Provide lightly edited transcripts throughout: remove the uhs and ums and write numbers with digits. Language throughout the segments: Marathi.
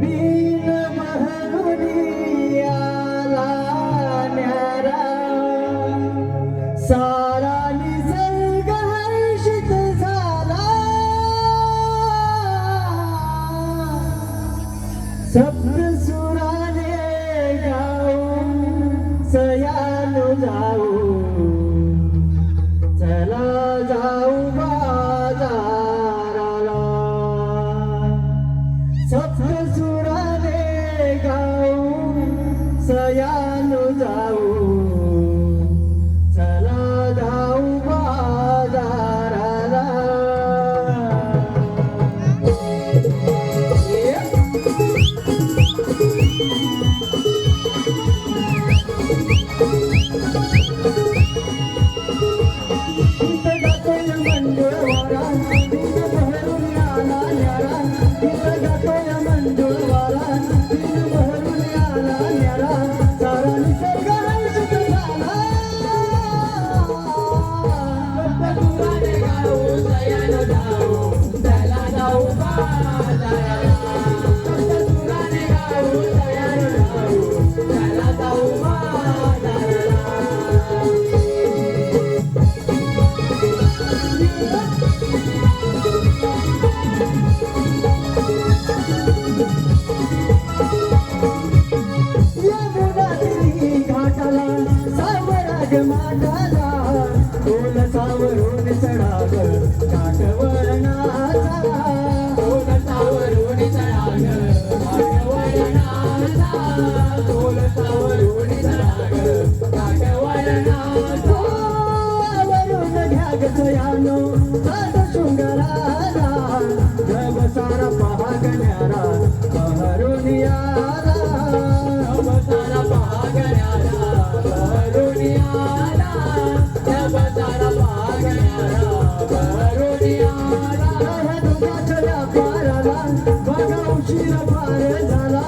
बिन बहरुनी आला न्यारा सारा निसर्ग हर्षित झाला सप्तसुराने गाऊन सयानु जाऊ चला जाऊ बाजाराला सप्तसुराने गाऊन सयानु जाऊ चला जाऊ बाजाराला माटाला ढोल सावरून चढाग काठवळणाचा ढोल सावरून चढाग काठवळणाचा ढोल सावरून चढाग काठवळणाचा वरून घ्याग सयानो सात शृंगाराला जब सारा पहागण्यारा बहरून याला जब सारा पहागण्यारा बहरून याला जब सारा पहागण्यारा बहरून याला ह्या दुधाच्या व्यापाराला बघा उशीर फार झाला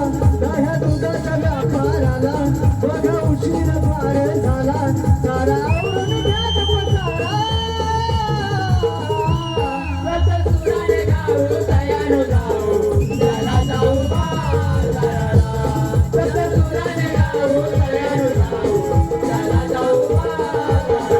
ह्या दुधाच्या व्यापाराला बघा उशीर फार झाला सारा आवरून घ्याग पसारा सप्तसुराने गाऊ सयानु जाऊ चला जाऊ बाजाराला सप्तसुराने गाऊ सयानु जाऊ चला जाऊ बाजाराला